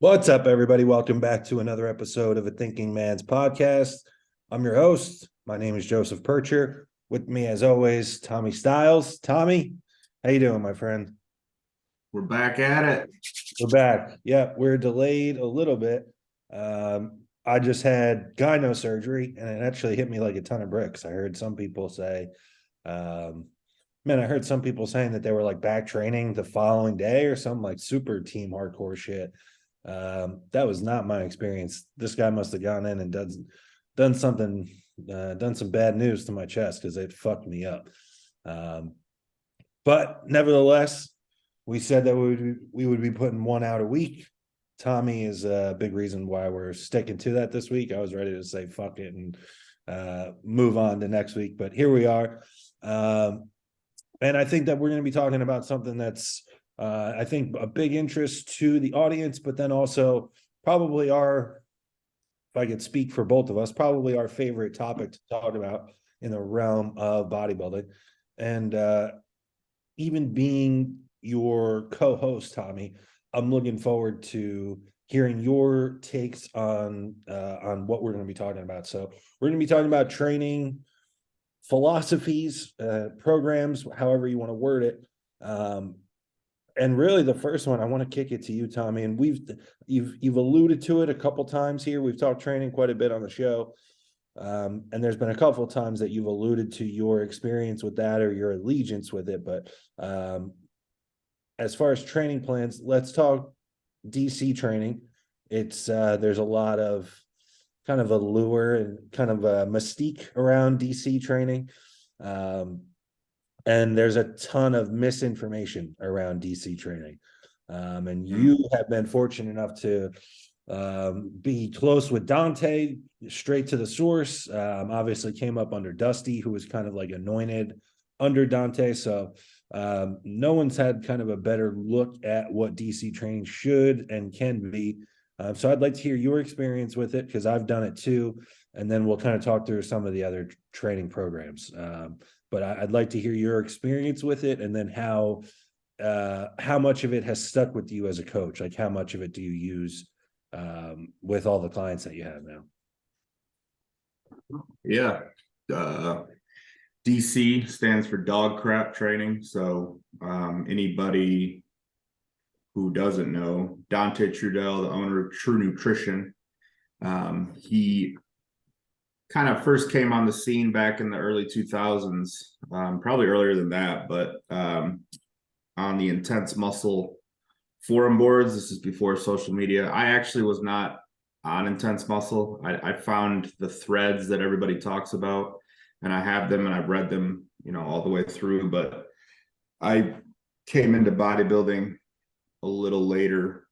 What's up, everybody? Welcome back to another episode of A Thinking Man's Podcast. I'm your host. My name is Joseph PIRCHER. With me, as always, Tommy Stiles. Tommy, how you doing, my friend? We're back at it. We're back. Yeah, we're delayed a little bit. I just had gyno surgery, and it actually hit me like a ton of bricks. I heard some people say, I heard some people saying that they were like back training the following day or some like super team hardcore shit. That was not my experience. This guy must have gone in and done something, done some bad news to my chest because it fucked me up. But nevertheless, we said that we would be putting one out a week. Tommy is a big reason why we're sticking to that this week. I was ready to say fuck it and move on to next week, but here we are. And I think that we're going to be talking about something that's I think a big interest to the audience, but then also probably if I could speak for both of us, probably our favorite topic to talk about in the realm of bodybuilding. And even being your co-host, Tommy, I'm looking forward to hearing your takes on what we're going to be talking about. So we're going to be talking about training philosophies, programs, however you want to word it. And really the first one, I want to kick it to you, Tommy. And you've alluded to it a couple times here. We've talked training quite a bit on the show. And there's been a couple of times that you've alluded to your experience with that or your allegiance with it. But as far as training plans, let's talk DC training. It's there's a lot of kind of allure and kind of a mystique around DC training. And there's a ton of misinformation around DC training. And you have been fortunate enough to be close with Dante, straight to the source. Obviously came up under Dusty, who was kind of like anointed under Dante. So no one's had kind of a better look at what DC training should and can be. So I'd like to hear your experience with it because I've done it too. And then we'll kind of talk through some of the other training programs. But I'd like to hear your experience with it, and then how much of it has stuck with you as a coach. Like how much of it do you use with all the clients that you have now? Yeah. DC stands for Doggcrapp training. So anybody who doesn't know, Dante Trudell, the owner of True Nutrition, he kind of first came on the scene back in the early 2000s, probably earlier than that, but on the Intense Muscle forum boards. This is before social media. I actually was not on Intense Muscle. I found the threads that everybody talks about, and I have them and I've read them, all the way through. But I came into bodybuilding a little later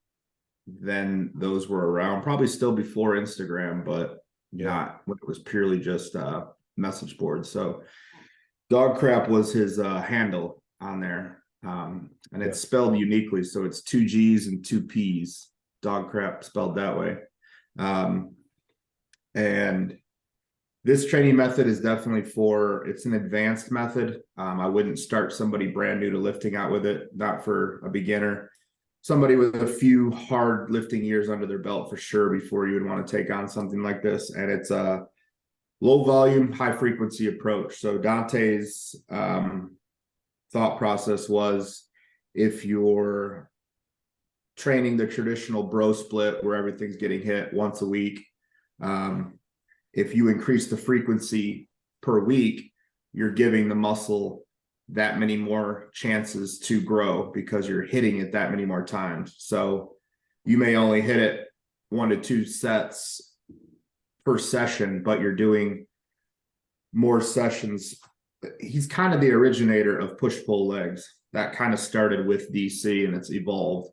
than those were around, probably still before Instagram, but not when it was purely just message boards. So Doggcrapp was his handle on there. And it's spelled uniquely. So it's 2 G's and 2 P's, Doggcrapp spelled that way. And this training method is definitely it's an advanced method. I wouldn't start somebody brand new to lifting out with it, not for a beginner. Somebody with a few hard lifting years under their belt for sure before you would want to take on something like this. And it's a low volume, high frequency approach. So Dante's thought process was, if you're training the traditional bro split where everything's getting hit once a week, if you increase the frequency per week, you're giving the muscle that many more chances to grow because you're hitting it that many more times. So you may only hit it 1 to 2 sets per session, but you're doing more sessions. He's kind of the originator of push-pull legs. That kind of started with DC and it's evolved.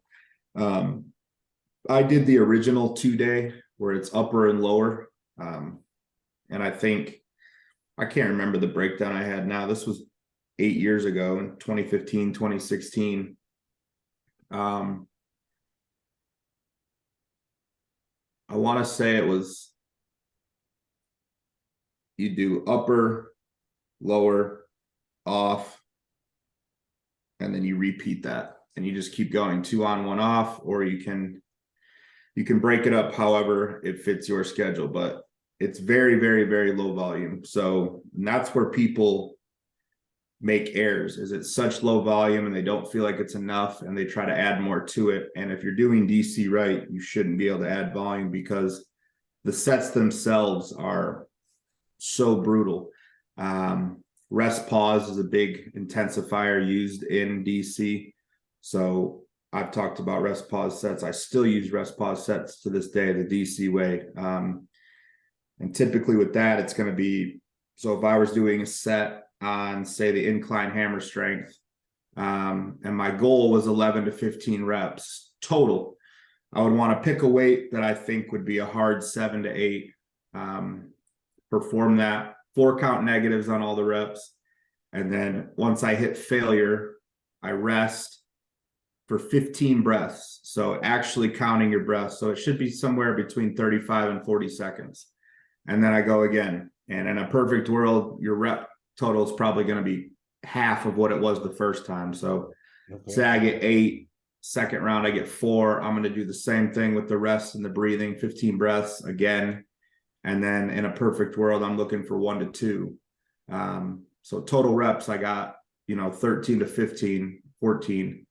I did the original 2-day where it's upper and lower. And I can't remember the breakdown I had now. This was 8 years ago in 2015, 2016. I want to say it was, you do upper, lower, off, and then you repeat that. And you just keep going 2 on, 1 off, or you can You can break it up however it fits your schedule, but it's very, very, very low volume. So that's where people make errors, is it's such low volume and they don't feel like it's enough and they try to add more to it. And if you're doing DC right, you shouldn't be able to add volume because the sets themselves are so brutal. Rest pause is a big intensifier used in DC. So I've talked about rest pause sets. I still use rest pause sets to this day, the DC way. And typically with that, it's going to be, so if I was doing a set on, say, the incline hammer strength, and my goal was 11 to 15 reps total, I would want to pick a weight that I think would be a hard 7 to 8, perform that 4 count negatives on all the reps. And then once I hit failure, I rest for 15 breaths. So actually counting your breaths. So it should be somewhere between 35 and 40 seconds. And then I go again. And in a perfect world, your rep total is probably going to be half of what it was the first time. So say I get 8, second round, I get 4. I'm going to do the same thing with the rest and the breathing, 15 breaths again. And then in a perfect world, I'm looking for 1 to 2. So total reps, I got, 13 to 15, 14.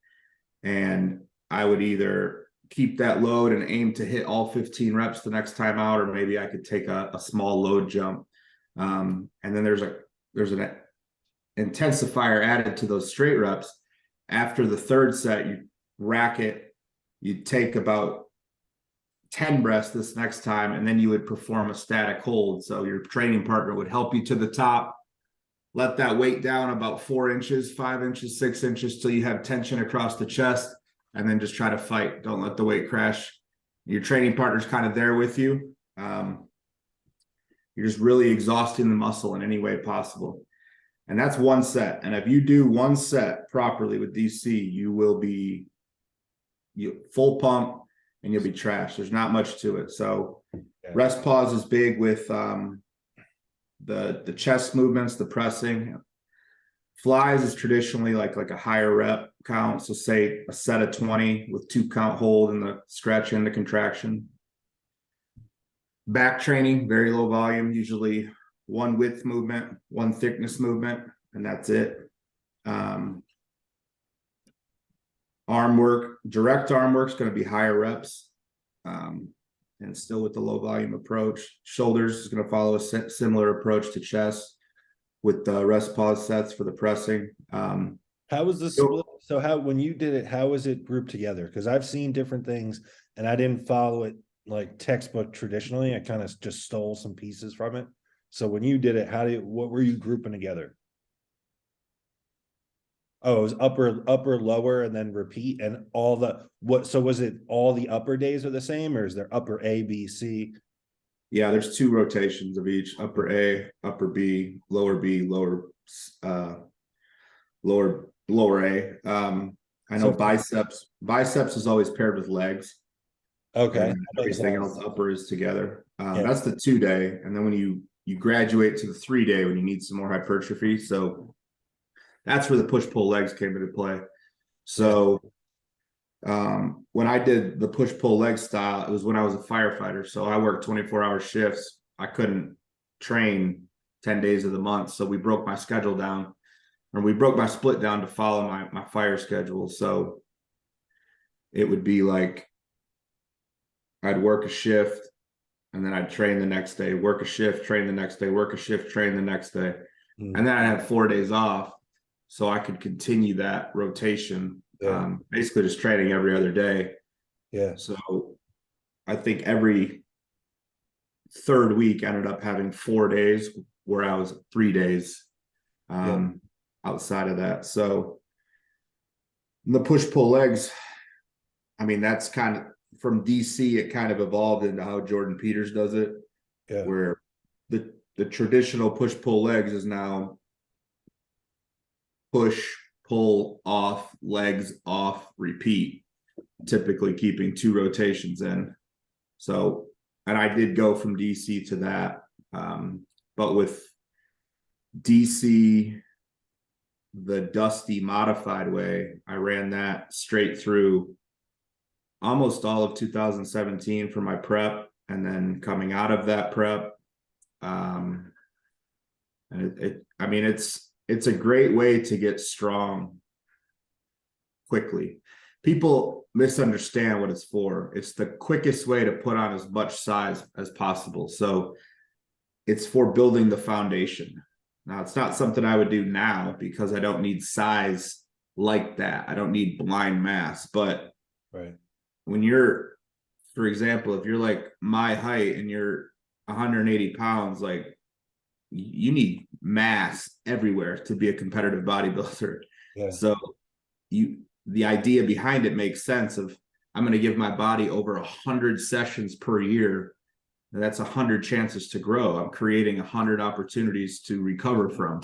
And I would either keep that load and aim to hit all 15 reps the next time out, or maybe I could take a small load jump. And then there's an intensifier added to those straight reps. After the third set, you rack it, you take about 10 breaths this next time, and then you would perform a static hold. So your training partner would help you to the top, let that weight down about 4 inches, 5 inches, 6 inches till you have tension across the chest, and then just try to fight. Don't let the weight crash. Your training partner's kind of there with you. You're just really exhausting the muscle in any way possible. And that's one set. And if you do one set properly with DC, you will be full pump and you'll be trashed. There's not much to it. So rest pause is big with the chest movements, the pressing. Flies is traditionally like a higher rep count. So say a set of 20 with 2 count hold and the stretch and the contraction. Back training, very low volume, usually 1 width movement, 1 thickness movement, and that's it. Arm work, direct arm work is going to be higher reps, and still with the low volume approach. Shoulders is going to follow a similar approach to chest with the rest pause sets for the pressing. How was the split? So when you did it, how was it grouped together? Because I've seen different things and I didn't follow it like textbook traditionally. I kind of just stole some pieces from it. So when you did it, what were you grouping together? Oh, it was upper, lower, and then repeat, and so was it all the upper days are the same, or is there upper A, B, C? Yeah, there's 2 rotations of each: upper A, upper B, lower, lower A. I know biceps is always paired with legs. Okay. And everything else upper is together. That's the 2-day. And then when you graduate to the 3-day, when you need some more hypertrophy. So that's where the push-pull legs came into play. So when I did the push-pull leg style, it was when I was a firefighter. So I worked 24-hour shifts. I couldn't train 10 days of the month. So we broke my schedule down, or we broke my split down to follow my fire schedule. So it would be like I'd work a shift and then I'd train the next day, work a shift, train the next day, work a shift, train the next day. And then I had 4 days off so I could continue that rotation. Basically just training every other day. So I think every third week I ended up having 4 days where I was 3 days outside of that. So the push-pull legs, I mean, that's kind of from DC, it kind of evolved into how Jordan Peters does it, where the traditional push-pull legs is now push, pull, off, legs, off, repeat, typically keeping 2 rotations in. So, and I did go from DC to that, but with DC, the Dusty modified way, I ran that straight through almost all of 2017 for my prep, and then coming out of that prep. And I mean, it's a great way to get strong quickly. People misunderstand what it's for. It's the quickest way to put on as much size as possible. So it's for building the foundation. Now, it's not something I would do now because I don't need size like that. I don't need blind mass. But Right. when you're, for example, if you're like my height and you're 180 pounds, like you need mass everywhere to be a competitive bodybuilder. Yeah. So the idea behind it makes sense of, I'm going to give my body over 100 sessions per year. And that's 100 chances to grow. I'm creating 100 opportunities to recover from.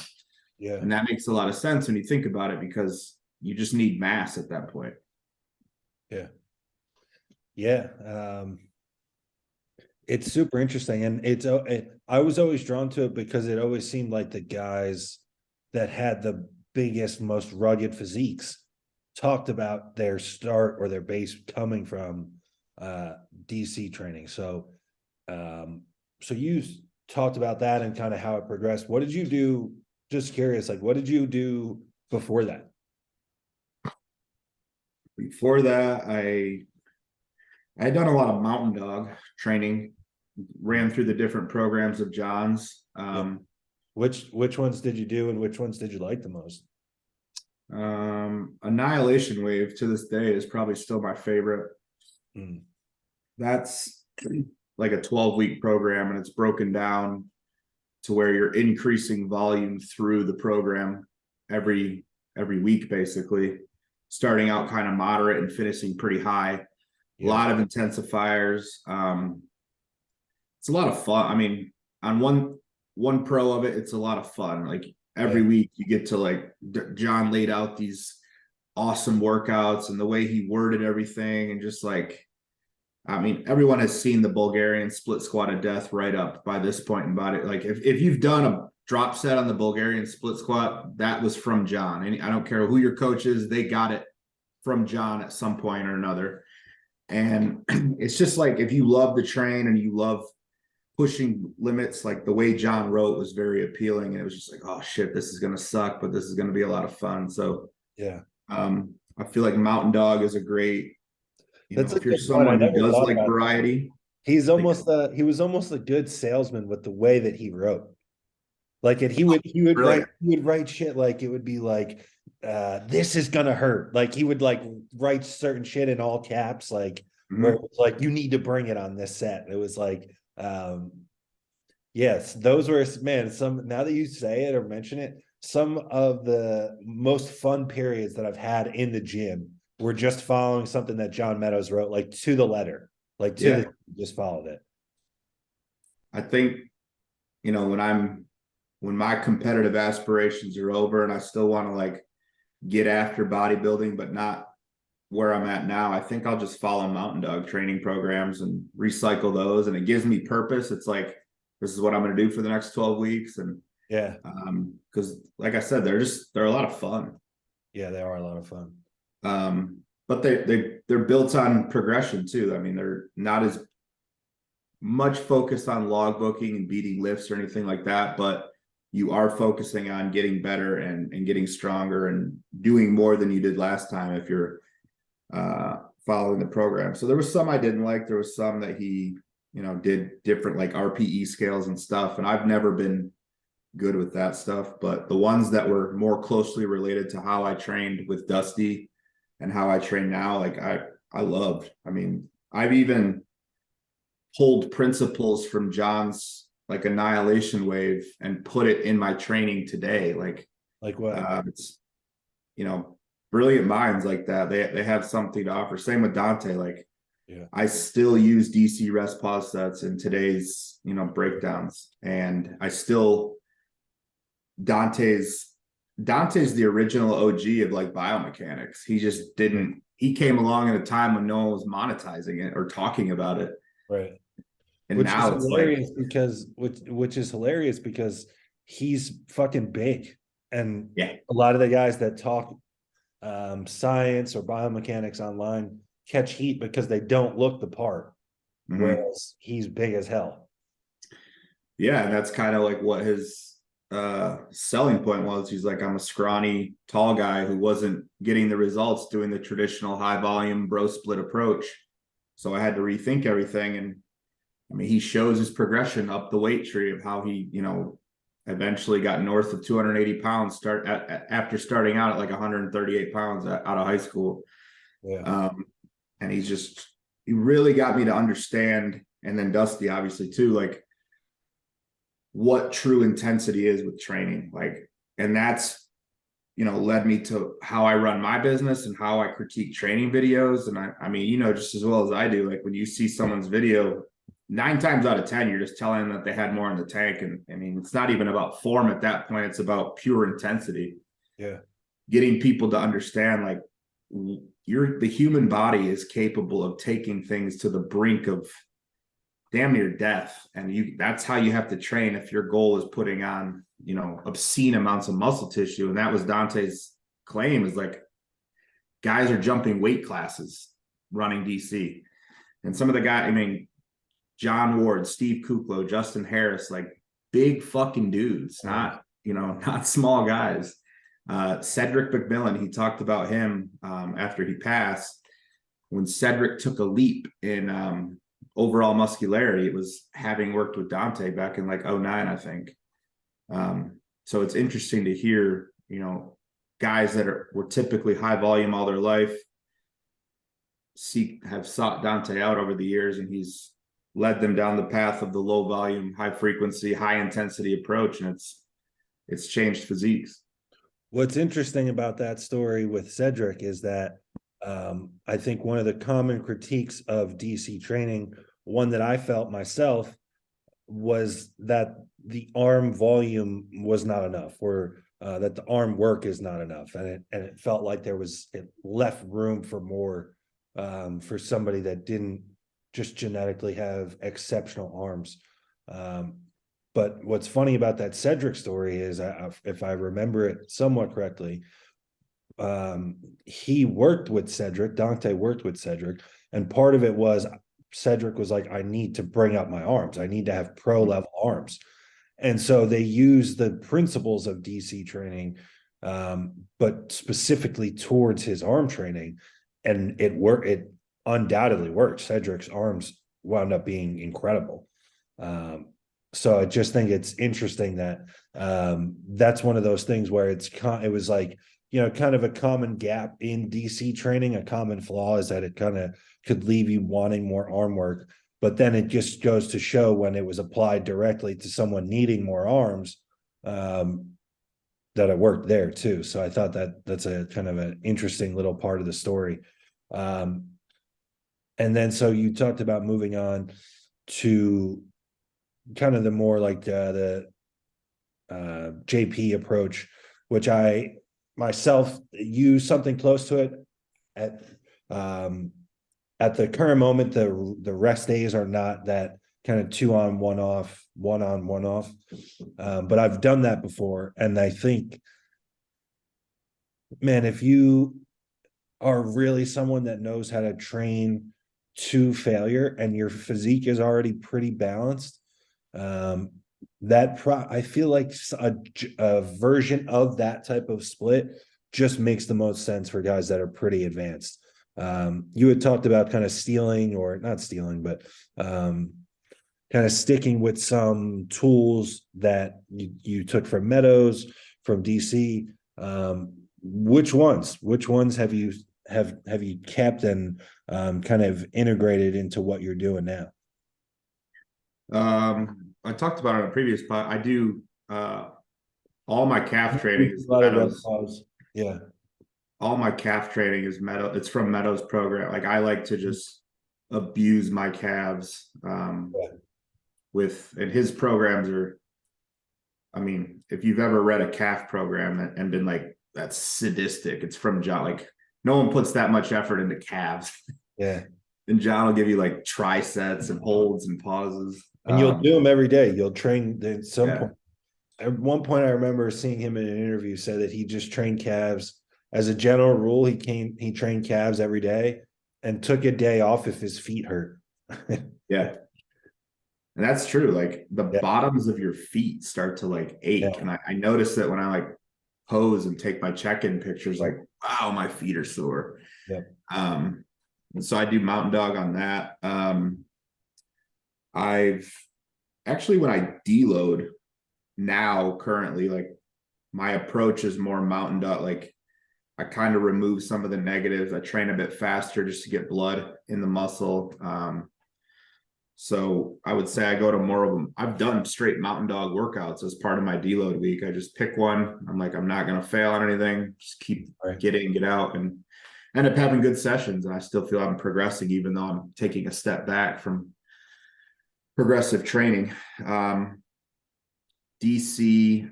Yeah. And that makes a lot of sense when you think about it, because you just need mass at that point. Yeah. Yeah. It's super interesting. And I was always drawn to it because it always seemed like the guys that had the biggest, most rugged physiques talked about their start or their base coming from DC training. So you talked about that and kind of how it progressed. What did you do? Just curious, like, what did you do before that? Before that, I had done a lot of mountain dog training, ran through the different programs of John's. Which ones did you do and which ones did you like the most? Annihilation Wave to this day is probably still my favorite. That's like a 12-week program, and it's broken down to where you're increasing volume through the program every week, basically starting out kind of moderate and finishing pretty high. A lot of intensifiers. It's a lot of fun. I mean, on one pro of it, it's a lot of fun. Like every week you get to, like, John laid out these awesome workouts and the way he worded everything, and just like, I mean, everyone has seen the Bulgarian split squat of death right up by this point in body. Like if you've done a drop set on the Bulgarian split squat, that was from John. And I don't care who your coach is, they got it from John at some point or another. And it's just like, if you love the train and you love pushing limits, like the way John wrote was very appealing. And it was just like, oh shit, this is going to suck, but this is going to be a lot of fun. So I feel like Mountain Dog is a great, if you're someone who does like variety. He was almost a good salesman with the way that he wrote. Like he would write shit like it would be like, this is gonna hurt. Like he would like write certain shit in all caps, like where it was like, you need to bring it on this set. It was like, yes, those were, man, some, now that you say it or mention it, some of the most fun periods that I've had in the gym were just following something that John Meadows wrote, like to the letter, like just followed it. I think, when my competitive aspirations are over and I still want to like get after bodybuilding, but not where I'm at now, I think I'll just follow Mountain Dog training programs and recycle those. And it gives me purpose. It's like, this is what I'm going to do for the next 12 weeks. And because like I said, they're a lot of fun. Yeah, they are a lot of fun. But they're built on progression too. I mean, they're not as much focused on log booking and beating lifts or anything like that, but you are focusing on getting better and getting stronger and doing more than you did last time if you're following the program. So there was some I didn't like. There was some that he, did different like RPE scales and stuff. And I've never been good with that stuff, but the ones that were more closely related to how I trained with Dusty and how I train now, like I loved. I mean, I've even pulled principles from John's like Annihilation Wave and put it in my training today. Like what? It's, brilliant minds like that. They have something to offer. Same with Dante. Like, I still use DC rest pause sets in today's, breakdowns. And I still, Dante's the original OG of like biomechanics. He just didn't, he came along at a time when no one was monetizing it or talking about it. Right. And which now is hilarious which is hilarious because he's fucking big. And a lot of the guys that talk science or biomechanics online catch heat because they don't look the part, Mhm. whereas he's big as hell. Yeah, and that's kind of like what his selling point was. He's like, I'm a scrawny, tall guy who wasn't getting the results doing the traditional high volume bro split approach. So I had to rethink everything. And I mean, he shows his progression up the weight tree of how he, eventually got north of 280 pounds after starting out at like 138 pounds out of high school. Yeah. And he really got me to understand, and then Dusty obviously too, like what true intensity is with training. Like, and that's, led me to how I run my business and how I critique training videos. And I mean, just as well as I do, like when you see someone's video, 9 times out of 10, you're just telling them that they had more in the tank. And I mean, it's not even about form at that point. It's about pure intensity. Yeah. Getting people to understand, like, the human body is capable of taking things to the brink of damn near death. And that's how you have to train if your goal is putting on, obscene amounts of muscle tissue. And that was Dante's claim, is like, guys are jumping weight classes running DC. And some of the guys, I mean, John Ward, Steve Kuklo, Justin Harris, like big fucking dudes, not small guys. Cedric McMillan, he talked about him after he passed. When Cedric took a leap in overall muscularity, it was having worked with Dante back in like 09, I think. So it's interesting to hear, guys that were typically high volume all their life have sought Dante out over the years, and he's led them down the path of the low volume, high frequency, high intensity approach, and it's changed physiques. What's interesting about that story with Cedric is that I think one of the common critiques of DC training, one that I felt myself, was that the arm volume was not enough, or that the arm work is not enough, and it felt like it left room for more for somebody that didn't just genetically have exceptional arms. But what's funny about that Cedric story is, if I remember it somewhat correctly, he worked with Cedric, Dante worked with Cedric, and part of it was Cedric was like, I need to bring up my arms. I need to have pro level arms. And so they use the principles of DC training, but specifically towards his arm training. And it undoubtedly worked. Cedric's arms wound up being incredible. So I just think it's interesting that that's one of those things where it was like, kind of a common gap in DC training. A common flaw is that it kind of could leave you wanting more arm work, but then it just goes to show when it was applied directly to someone needing more arms, that it worked there too. So I thought that's a kind of an interesting little part of the story. And then, so you talked about moving on to kind of the more like the JP approach, which I myself use something close to it. At the current moment, the rest days are not that kind of 2 on 1 off, 1 on 1 off. But I've done that before. And I think, man, if you are really someone that knows how to train to failure and your physique is already pretty balanced, I feel like a version of that type of split just makes the most sense for guys that are pretty advanced. You had talked about kind of stealing, or not stealing, but kind of sticking with some tools that you took from Meadows, from DC. Which ones have you kept and kind of integrated into what you're doing now? I talked about it on a previous pod. I do all my calf training is Meadows. Yeah. All my calf training is Meadows. It's from Meadows program. Like, I like to just abuse my calves and his programs are, I mean, if you've ever read a calf program and been like, that's sadistic, it's from John. Like, no one puts that much effort into calves. Yeah. And John will give you like trisets and holds and pauses. And you'll do them every day. You'll train at some point. At one point, I remember seeing him in an interview said that he just trained calves as a general rule. He trained calves every day, and took a day off if his feet hurt. Yeah. And that's true. Like the Yeah. bottoms of your feet start to like ache. Yeah. And I notice that when I like pose and take my check-in pictures, like, wow, my feet are sore. Yeah. And so I do Mountain Dog on that. I've actually, when I deload now currently, like my approach is more Mountain Dog. Like I kind of remove some of the negatives. I train a bit faster just to get blood in the muscle. So I would say I go to more of them. I've done straight Mountain Dog workouts as part of my deload week. I just pick one. I'm like, I'm not going to fail on anything. Just keep get in, get out, and end up having good sessions. And I still feel I'm progressing, even though I'm taking a step back from progressive training. DC.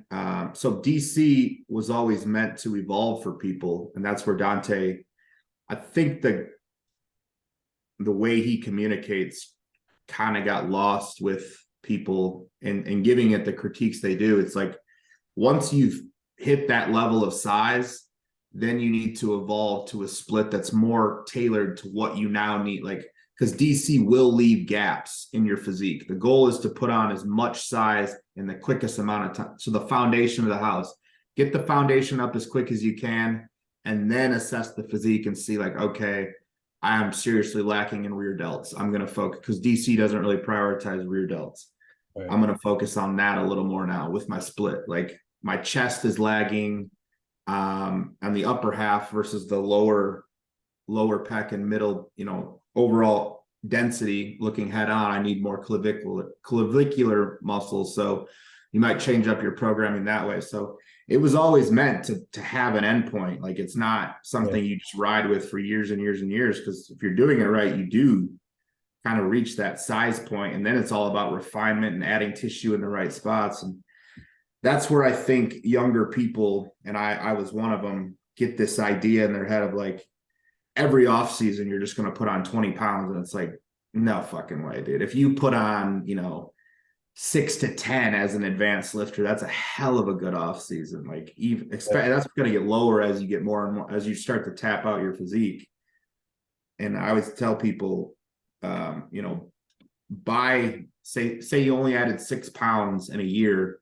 So DC was always meant to evolve for people. And that's where Dante, I think the way he communicates kind of got lost with people and giving it the critiques they do. It's like, once you've hit that level of size, then you need to evolve to a split that's more tailored to what you now need. Like, because DC will leave gaps in your physique. The goal is to put on as much size in the quickest amount of time. So the foundation of the house, get the foundation up as quick as you can, and then assess the physique and see like, okay, I am seriously lacking in rear delts. I'm going to focus, because DC doesn't really prioritize rear delts. Right. I'm going to focus on that a little more now with my split. Like my chest is lagging on the upper half versus the lower pec and middle, overall density looking head on. I need more clavicular muscles. So you might change up your programming that way. So it was always meant to have an endpoint. Like it's not something you just ride with for years and years and years. Because if you're doing it right, you do kind of reach that size point, and then it's all about refinement and adding tissue in the right spots. And that's where I think younger people, and I was one of them, get this idea in their head of like, every off season you're just going to put on 20 pounds, and it's like, no fucking way, dude. If you put on 6 to 10 as an advanced lifter, that's a hell of a good off season. Like even expect that's going to get lower as you get more and more, as you start to tap out your physique. And I always tell people, buy, say you only added 6 pounds in a year,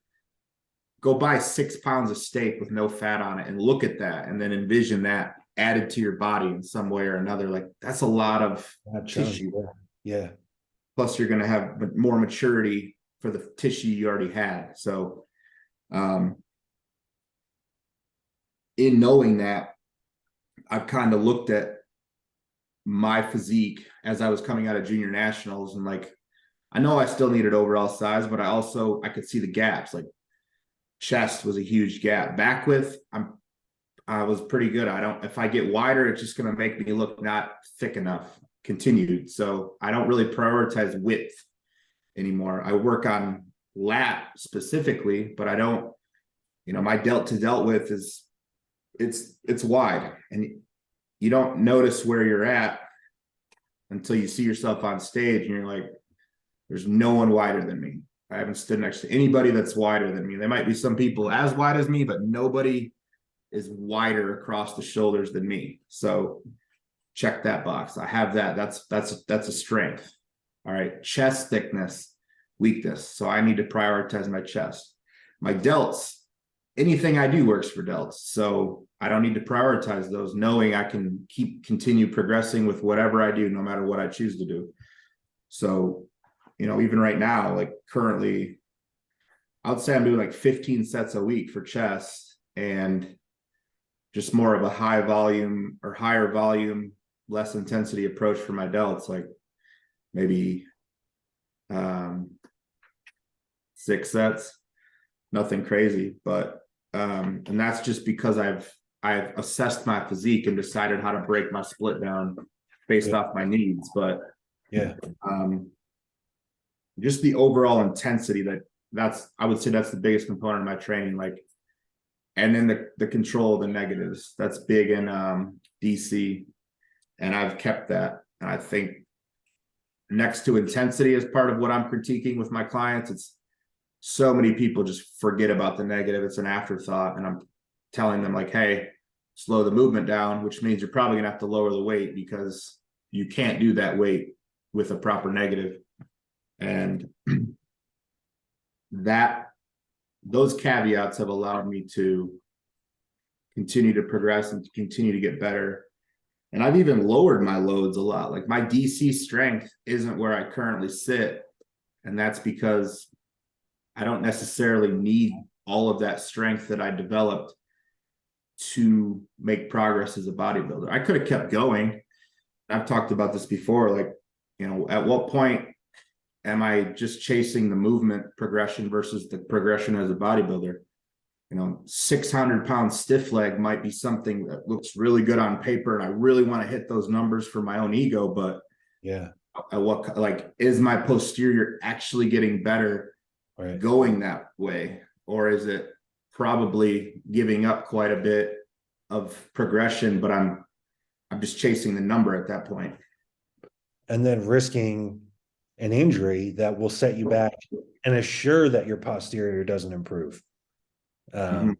go buy 6 pounds of steak with no fat on it and look at that, and then envision that added to your body in some way or another. Like that's a lot of tissue. Yeah. Plus you're going to have more maturity for the tissue you already had. So in knowing that, I've kind of looked at my physique as I was coming out of junior nationals, and like, I know I still needed overall size, but I could see the gaps. Like chest was a huge gap. Back width, I was pretty good. If I get wider, it's just going to make me look not thick enough. Continued. So I don't really prioritize width anymore. I work on lat specifically, but I don't, my delt to delt width is it's wide, and you don't notice where you're at until you see yourself on stage and you're like, there's no one wider than me. I haven't stood next to anybody that's wider than me. There might be some people as wide as me, but nobody is wider across the shoulders than me. So check that box. I have that. That's a strength. All right. Chest thickness, weakness. So I need to prioritize my chest. My delts, anything I do works for delts. So I don't need to prioritize those, knowing I can continue progressing with whatever I do, no matter what I choose to do. So, even right now, like currently, I would say I'm doing like 15 sets a week for chest, and just more of a higher volume, less intensity approach for my delts, like maybe 6 sets, nothing crazy. But and that's just because I've assessed my physique and decided how to break my split down based off my needs. But just the overall intensity, I would say that's the biggest component of my training. Like, and then the control of the negatives, that's big in DC, and I've kept that. And I think next to intensity as part of what I'm critiquing with my clients, it's so many people just forget about the negative. It's an afterthought. And I'm telling them like, hey, slow the movement down, which means you're probably gonna have to lower the weight, because you can't do that weight with a proper negative. And those caveats have allowed me to continue to progress and to continue to get better. And I've even lowered my loads a lot. Like my DC strength isn't where I currently sit. And that's because I don't necessarily need all of that strength that I developed to make progress as a bodybuilder. I could have kept going. I've talked about this before. Like, at what point am I just chasing the movement progression versus the progression as a bodybuilder? 600-pound stiff leg might be something that looks really good on paper, and I really want to hit those numbers for my own ego. But yeah, is my posterior actually getting better right. going that way, or is it probably giving up quite a bit of progression? But I'm just chasing the number at that point, and then risking an injury that will set you back and assure that your posterior doesn't improve. And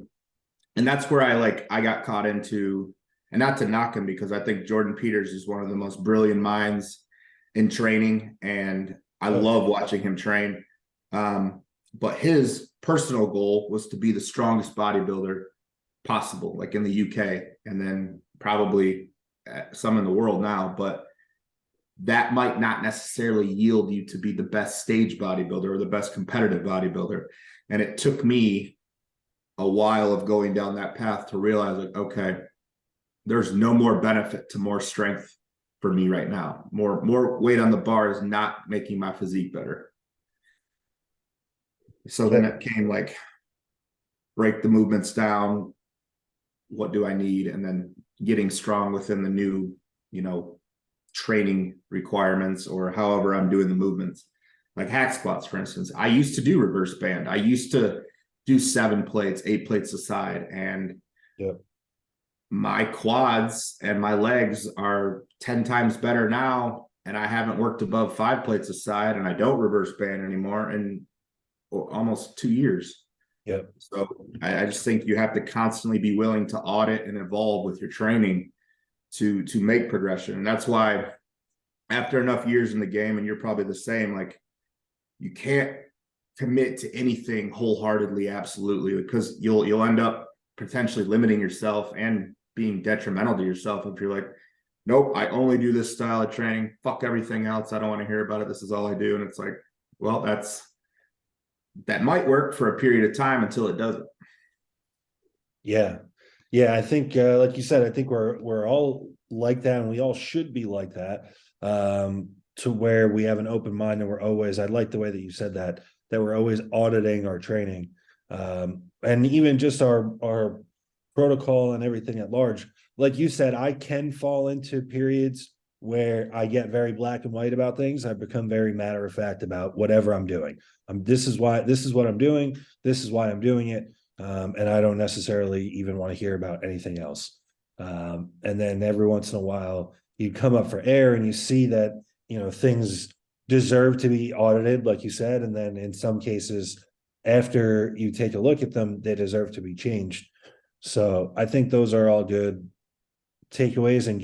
that's where I got caught into, and not to knock him, because I think Jordan Peters is one of the most brilliant minds in training, and I love watching him train. But his personal goal was to be the strongest bodybuilder possible, like in the UK, and then probably some in the world now. But that might not necessarily yield you to be the best stage bodybuilder or the best competitive bodybuilder. And it took me a while of going down that path to realize, like, okay, there's no more benefit to more strength for me right now. More weight on the bar is not making my physique better. So then it came like, break the movements down. What do I need? And then getting strong within the new, training requirements, or however I'm doing the movements. Like hack squats, for instance. I used to do reverse band. I used to do 7 plates, 8 plates a side. And my quads and my legs are 10 times better now. And I haven't worked above 5 plates a side, and I don't reverse band anymore in almost 2 years. So I just think you have to constantly be willing to audit and evolve with your training to make progression. And that's why after enough years in the game, and you're probably the same, like, you can't commit to anything wholeheartedly, absolutely, because you'll end up potentially limiting yourself and being detrimental to yourself if you're like, nope, I only do this style of training, fuck everything else, I don't want to hear about it, this is all I do. And it's like, well, that might work for a period of time until it doesn't. Yeah, I think like you said, I think we're all like that, and we all should be like that, to where we have an open mind, and I like the way that you said that we're always auditing our training, and even just our protocol and everything at large. Like you said, I can fall into periods where I get very black and white about things. I become very matter of fact about whatever I'm doing. This is what I'm doing. This is why I'm doing it. And I don't necessarily even want to hear about anything else. And then every once in a while, you come up for air and you see that, things deserve to be audited, like you said. And then in some cases, after you take a look at them, they deserve to be changed. So I think those are all good takeaways and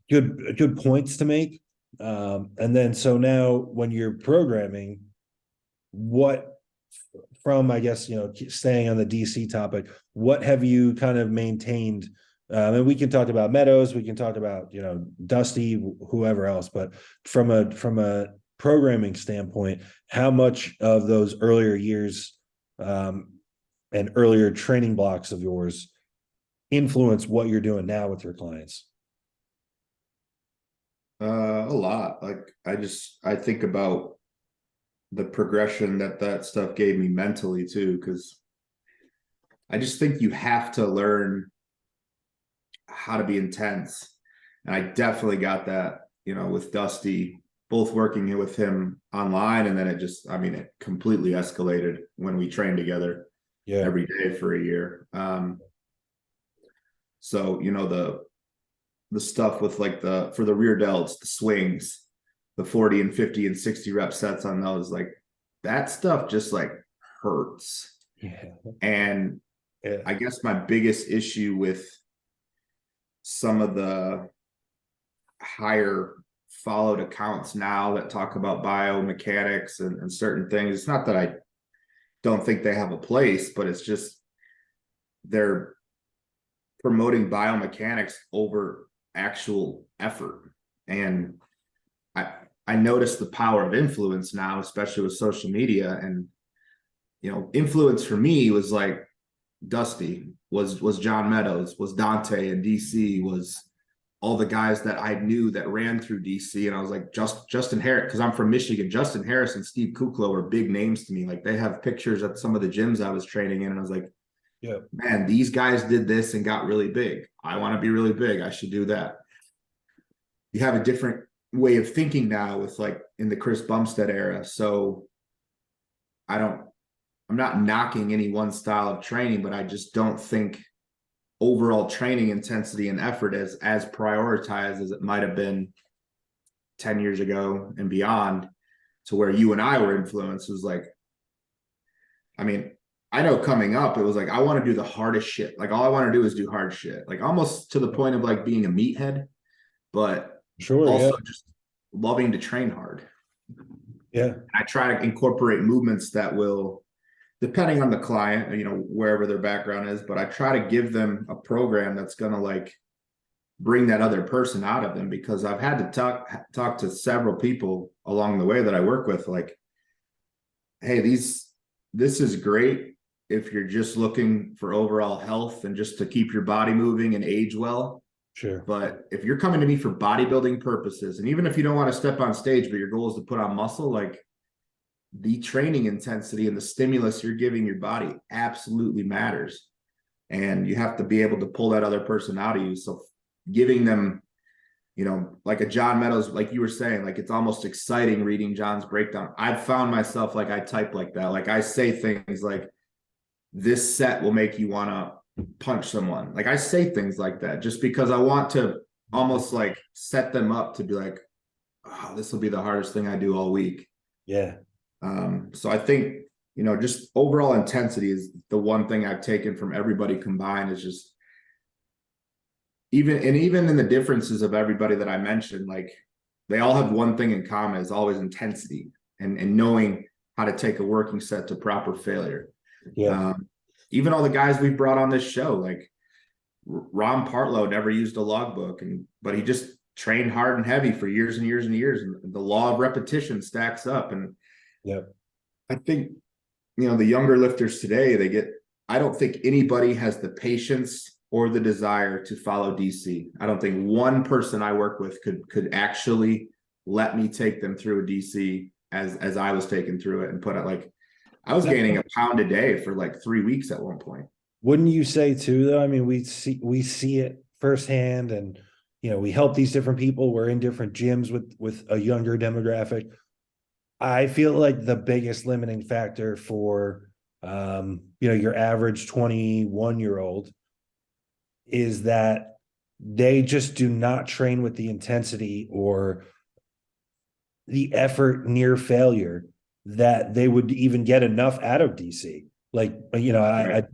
good points to make. And then, so now when you're programming, from, I guess, staying on the DC topic, what have you kind of maintained? And we can talk about Meadows, we can talk about, Dusty, whoever else, but from a programming standpoint, how much of those earlier years and earlier training blocks of yours influence what you're doing now with your clients? A lot. Like, I think about the progression that stuff gave me mentally too, because I just think you have to learn how to be intense. And I definitely got that, with Dusty, both working with him online, and then it completely escalated when we trained together every day for a year. So, the stuff with for the rear delts, the swings, the 40 and 50 and 60 rep sets on those, like, that stuff just hurts. And I guess my biggest issue with some of the higher followed accounts now that talk about biomechanics and certain things. It's not that I don't think they have a place, but it's just they're promoting biomechanics over actual effort. And I notice the power of influence now, especially with social media. And influence for me was like Dusty, was John Meadows, was Dante in DC, was all the guys that I knew that ran through DC. And I was like, Justin Harris, because I'm from Michigan, Justin Harris and Steve Kuklo are big names to me. Like, they have pictures at some of the gyms I was training in. And I was like, Yeah. man, these guys did this and got really big. I want to be really big. I should do that. You have a different way of thinking now with, like, in the Chris Bumstead era. So I'm not knocking any one style of training, but I just don't think overall training intensity and effort is as prioritized as it might have been 10 years ago and beyond, to where you and I were influenced. It was like, I mean, I know coming up, it was like, I want to do the hardest shit. Like, all I want to do is do hard shit, like almost to the point of like being a meathead, but Sure. also Yeah. just loving to train hard. Yeah. I try to incorporate movements that will, depending on the client, wherever their background is, but I try to give them a program that's going to like bring that other person out of them, because I've had to talk to several people along the way that I work with, like, hey, this is great if you're just looking for overall health and just to keep your body moving and age well. Sure. But if you're coming to me for bodybuilding purposes, and even if you don't want to step on stage, but your goal is to put on muscle, like, the training intensity and the stimulus you're giving your body absolutely matters. And you have to be able to pull that other person out of you. So giving them, like a John Meadows, like you were saying, like, it's almost exciting reading John's breakdown. I've found myself, like, I type like that. Like, I say things like, this set will make you want to punch someone. Like, I say things like that just because I want to almost like set them up to be like, oh, this will be the hardest thing I do all week. Yeah. So I think, just overall intensity is the one thing I've taken from everybody combined, is just even in the differences of everybody that I mentioned, like, they all have one thing in common, is always intensity and knowing how to take a working set to proper failure. Yeah. Even all the guys we've brought on this show, like Ron Partlow never used a logbook, but he just trained hard and heavy for years and years and years. And the law of repetition stacks up. And Yep. I think, the younger lifters today, I don't think anybody has the patience or the desire to follow DC. I don't think one person I work with could actually let me take them through a DC as I was taken through it, and put it like, I was gaining a pound a day for like 3 weeks at one point. Wouldn't you say too, though? I mean, we see it firsthand, and we help these different people. We're in different gyms with a younger demographic. I feel like the biggest limiting factor for your average 21-year-old is that they just do not train with the intensity or the effort near failure that they would even get enough out of DC. Like, Right.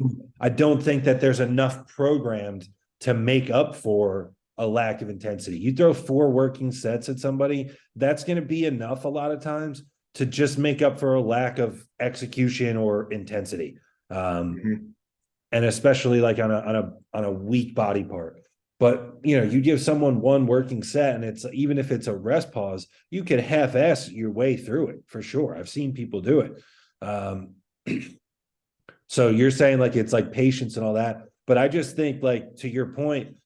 I don't think that there's enough programmed to make up for a lack of intensity. You throw 4 working sets at somebody, that's going to be enough a lot of times to just make up for a lack of execution or intensity. And especially like on a weak body part. But you give someone one working set, and it's, even if it's a rest pause, you could half-ass your way through it for sure. I've seen people do it. So you're saying like it's like patience and all that, but I just think, like, to your point,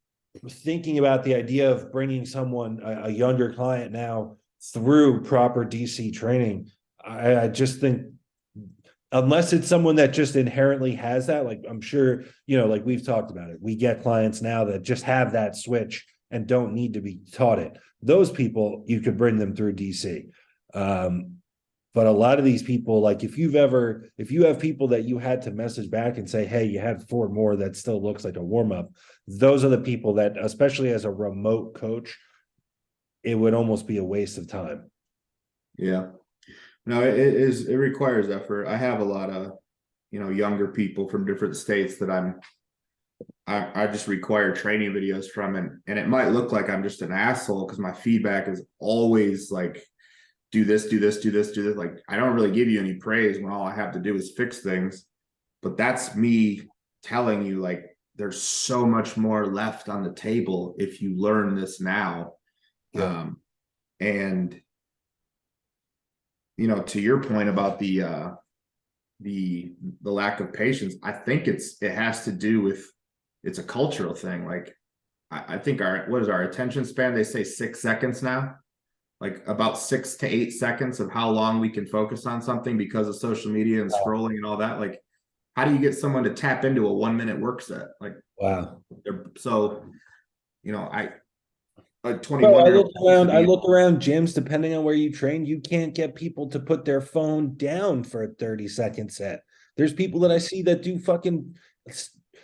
thinking about the idea of bringing someone, a younger client now, through proper DC training, I just think, unless it's someone that just inherently has that, like, I'm sure, like we've talked about it, we get clients now that just have that switch and don't need to be taught it. Those people, you could bring them through DC. But a lot of these people, like, if you have people that you had to message back and say, hey, you had 4 more, that still looks like a warm-up, those are the people that, especially as a remote coach, it would almost be a waste of time. Yeah. No, it requires effort. I have a lot of, younger people from different states that I'm I just require training videos from, and it might look like I'm just an asshole because my feedback is always like, do this, do this, do this, do this. Like, I don't really give you any praise when all I have to do is fix things. But that's me telling you, like, there's so much more left on the table if you learn this now. Yeah. And you know, to your point about the lack of patience, I think it has to do with, it's a cultural thing. Like, I think what is our attention span? They say 6 seconds now, like about 6 to 8 seconds of how long we can focus on something because of social media and Wow. scrolling and all that. Like, how do you get someone to tap into a 1 minute work set? Like, Wow. so, you know, a Bro, 21 year old used to I be, look around gyms, depending on where you train, you can't get people to put their phone down for a 30-second set. There's people that I see that do fucking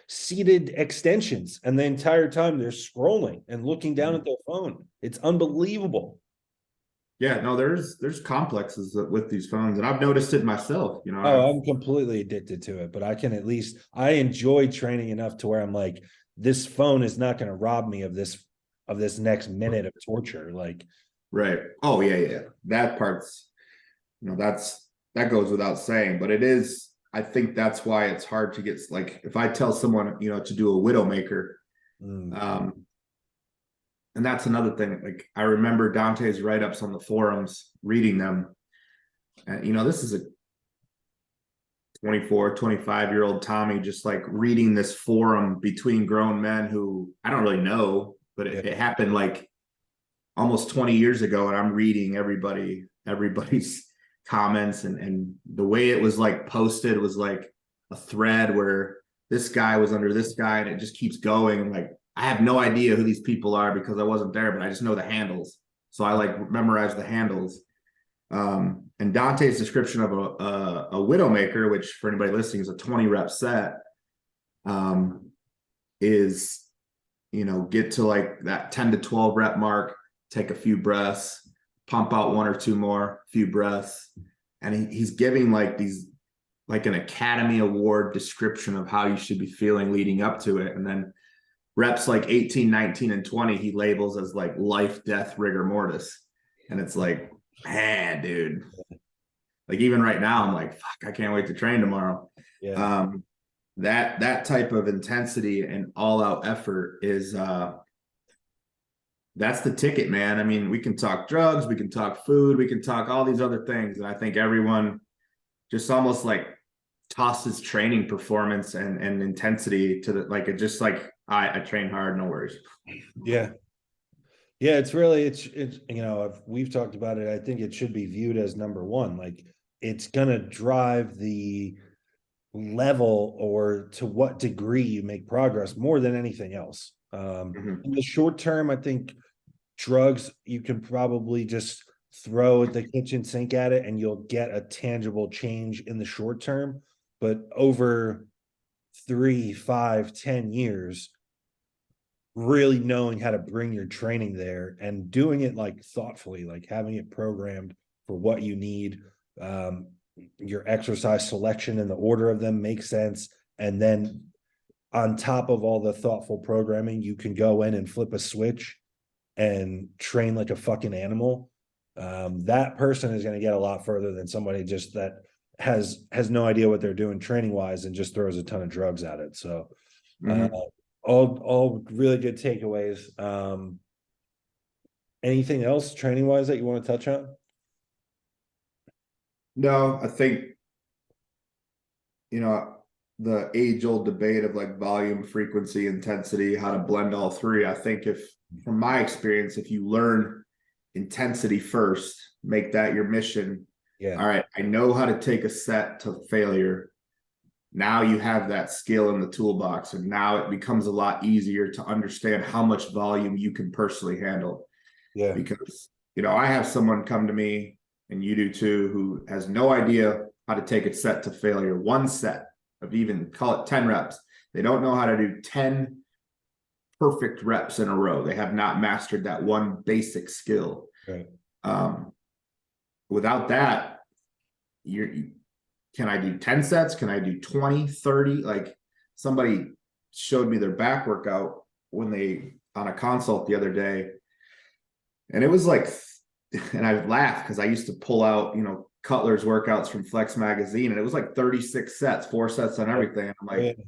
seated extensions, and the entire time they're scrolling and looking down at their phone. It's unbelievable. yeah, no, there's complexes with these phones, and I've noticed it myself. You know, Oh, I'm completely addicted to it, but I enjoy training enough to where I'm like, this phone is not going to rob me of this next minute of torture. Like, right. Oh yeah, yeah. That part's, you know, that goes without saying, but it is, I think that's why it's hard to get, like, if I tell someone, you know, to do a widowmaker, mm, and that's another thing. Like, I remember Dante's write-ups on the forums, reading them. And you know, this is a 24, 25-year-old Tommy just like reading this forum between grown men who I don't really know, but yeah, it happened like almost 20 years ago, and I'm reading everybody's comments, and the way it was like posted was like a thread where this guy was under this guy, and it just keeps going. Like, I have no idea who these people are because I wasn't there, but I just know the handles. So I like memorize the handles. And Dante's description of a widowmaker, which for anybody listening is a 20 rep set, is, you know, get to like that 10 to 12 rep mark, take a few breaths, pump out one or two more, few breaths. And he's giving like these, like an Academy Award description of how you should be feeling leading up to it. And then reps like 18, 19, and 20, he labels as like life, death, rigor mortis. And it's like, man, dude, like even right now, I'm like, fuck, I can't wait to train tomorrow. yeah. That type of intensity and all out effort is that's the ticket, man. I mean, we can talk drugs, we can talk food, we can talk all these other things. And I think everyone just almost like tosses training performance and intensity to the, like, it just like, I train hard, no worries. Yeah. Yeah, it's really it's you know, if we've talked about it, I think it should be viewed as number one. Like, it's gonna drive the level or to what degree you make progress more than anything else. Mhm. In the short term, I think drugs you can probably just throw the kitchen sink at it and you'll get a tangible change in the short term. But over 3, 5, 10 years, really knowing how to bring your training there and doing it like thoughtfully, like having it programmed for what you need. Your exercise selection and the order of them makes sense. And then on top of all the thoughtful programming, you can go in and flip a switch and train like a fucking animal. That person is going to get a lot further than somebody just that has no idea what they're doing training wise and just throws a ton of drugs at it. So Mhm. all really good takeaways. Anything else training wise that you want to touch on? No, I think, you know, the age old debate of like volume, frequency, intensity, how to blend all three. I think, if from my experience, if you learn intensity first, make that your mission. Yeah. All right, I know how to take a set to failure. Now you have that skill in the toolbox, and now it becomes a lot easier to understand how much volume you can personally handle. Yeah. Because, you know, I have someone come to me, and you do too, who has no idea how to take a set to failure. One set of, even call it 10 reps. They don't know how to do 10 perfect reps in a row. They have not mastered that one basic skill. Right. Um, Without that, can I do 10 sets? Can I do 20, 30? Like, somebody showed me their back workout when they on a consult the other day. And it was like, and I laughed because I used to pull out, Cutler's workouts from Flex Magazine, and it was like 36 sets, 4 sets on everything. I'm like,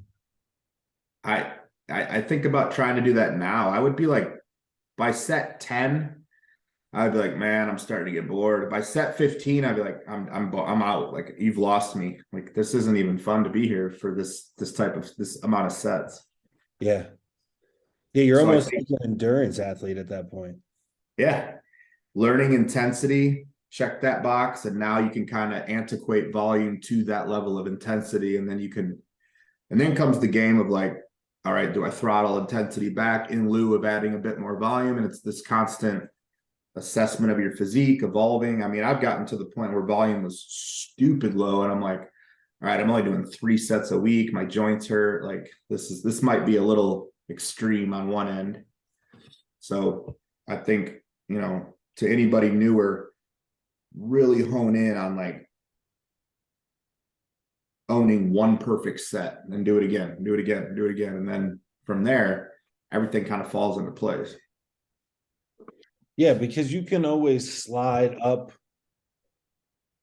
I think about trying to do that now. I would be like, by set 10, I'd be like, man, I'm starting to get bored. By set 15, I'd be like, I'm out. Like, you've lost me. Like, this isn't even fun to be here for this amount of sets. Yeah. Yeah, you're So almost like an endurance athlete at that point. Yeah. Learning intensity, check that box, and now you can kind of antiquate volume to that level of intensity. And then comes the game of like, all right, do I throttle intensity back in lieu of adding a bit more volume? And it's this constant assessment of your physique evolving. I mean, I've gotten to the point where volume was stupid low, and I'm like, all right, I'm only doing 3 sets a week. My joints hurt. Like, this might be a little extreme on one end. So I think, to anybody newer, really hone in on like owning one perfect set and do it again. And then from there, everything kind of falls into place. Yeah, because you can always slide up.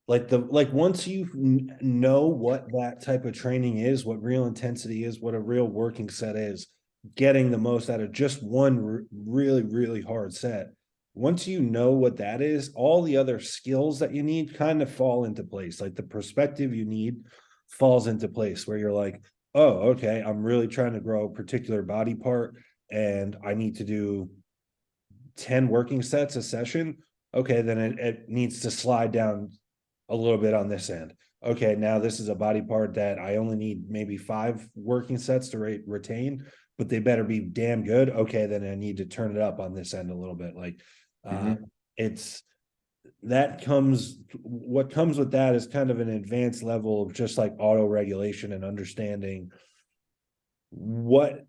Like once you know what that type of training is, what real intensity is, what a real working set is, getting the most out of just one really, really hard set. Once you know what that is, all the other skills that you need kind of fall into place. Like the perspective you need falls into place where you're like, oh, okay, I'm really trying to grow a particular body part and I need to do 10 working sets a session. Okay, then it needs to slide down a little bit on this end. Okay, now this is a body part that I only need maybe 5 working sets to retain, but they better be damn good. Okay, then I need to turn it up on this end a little bit. Like, it's that comes, what comes with that is kind of an advanced level of just like auto regulation and understanding what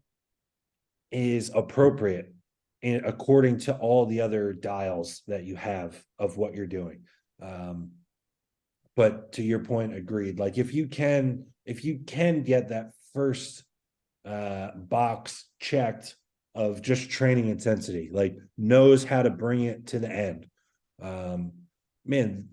is appropriate according to all the other dials that you have of what you're doing. But to your point, agreed. Like if you can get that first box checked of just training intensity, like knows how to bring it to the end. Man,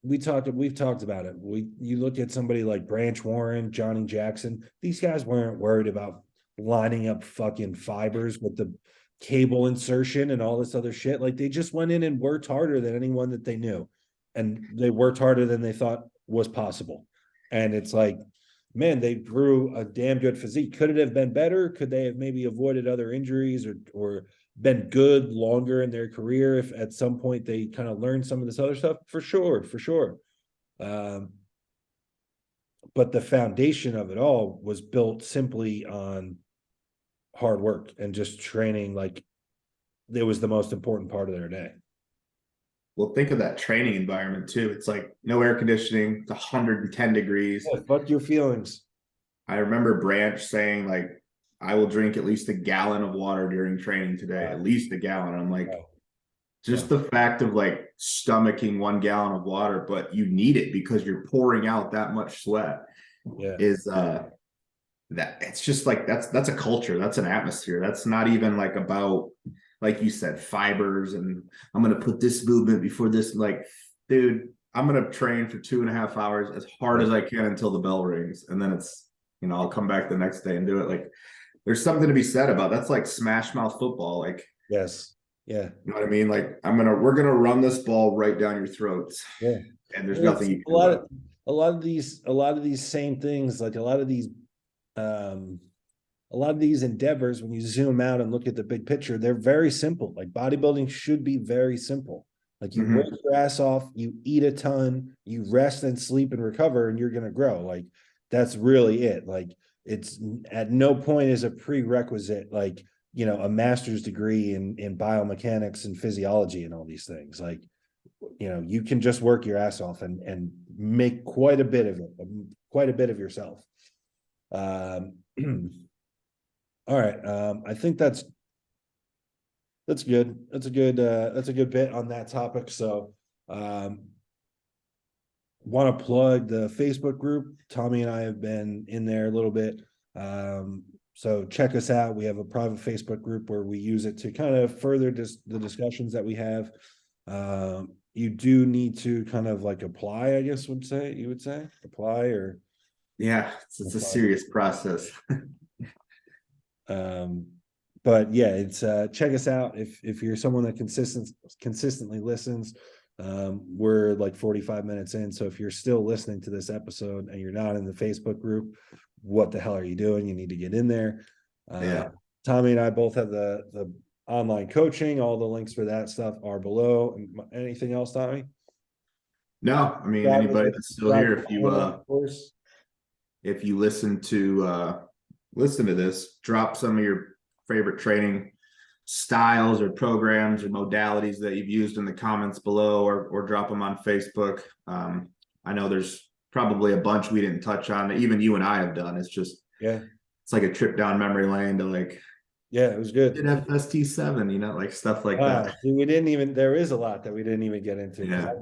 we've talked about it. You look at somebody like Branch Warren, Johnny Jackson, these guys weren't worried about lining up fucking fibers with the cable insertion and all this other shit. Like they just went in and worked harder than anyone that they knew. And they worked harder than they thought was possible. And it's like, man, they grew a damn good physique. Could it have been better? Could they have maybe avoided other injuries or been good longer in their career if at some point they kind of learned some of this other stuff? For sure. But the foundation of it all was built simply on hard work and just training. Like it was the most important part of their day. Well, think of that training environment too. It's like no air conditioning. It's 110 degrees. Yeah, fuck your feelings. I remember Branch saying like, I will drink at least a gallon of water during training today, at least a gallon. I'm like, just the fact of like stomaching 1 gallon of water, but you need it because you're pouring out that much sweat is that it's just like, that's a culture. That's an atmosphere. That's not even like about, like you said, fibers and I'm going to put this movement before this. Like, dude, I'm going to train for 2.5 hours as hard as I can until the bell rings. And then it's, I'll come back the next day and do it. Like there's something to be said about that's like smash mouth football. Like, yes. Yeah. You know what I mean? Like we're going to run this ball right down your throats. Yeah. And there's nothing you can do. about it. A lot of these same things, like a lot of these endeavors, when you zoom out and look at the big picture, they're very simple. Like bodybuilding should be very simple. Like you work your ass off, you eat a ton, you rest and sleep and recover, and you're going to grow. Like that's really it. Like it's at no point is a prerequisite, like, a master's degree in biomechanics and physiology and all these things. Like, you can just work your ass off and make quite a bit of it, quite a bit of yourself. All right. I think that's good. That's a good bit on that topic. So, want to plug the Facebook group. Tommy and I have been in there a little bit. So check us out. We have a private Facebook group where we use it to kind of further the discussions that we have. You do need to kind of like apply, I guess you would say apply or Yeah, it's a serious process. But yeah, it's check us out if you're someone that consistently listens. We're like 45 minutes in, so if you're still listening to this episode and you're not in the Facebook group, what the hell are you doing? You need to get in there. Yeah. Tommy and I both have the online coaching. All the links for that stuff are below. Anything else, Tommy? No, I mean, anybody that's still here, if you listen to this, drop some of your favorite training styles or programs or modalities that you've used in the comments below, or drop them on Facebook. I know there's probably a bunch we didn't touch on that even you and I have done. It's just, it's like a trip down memory lane to like, it was good. did FST7, you know, like stuff like that. See, there is a lot that we didn't even get into. Yeah.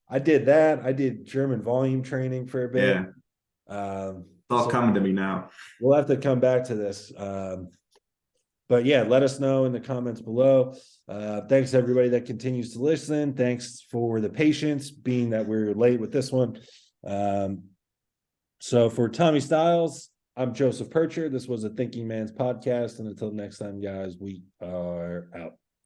I did that. I did German volume training for a bit. Yeah. It's all coming to me now. We'll have to come back to this. But yeah, let us know in the comments below. Thanks to everybody that continues to listen. Thanks for the patience, being that we're late with this one. So for Tommy Stiles, I'm Joseph PIRCHER. This was a Thinking Man's podcast. And until next time, guys, we are out.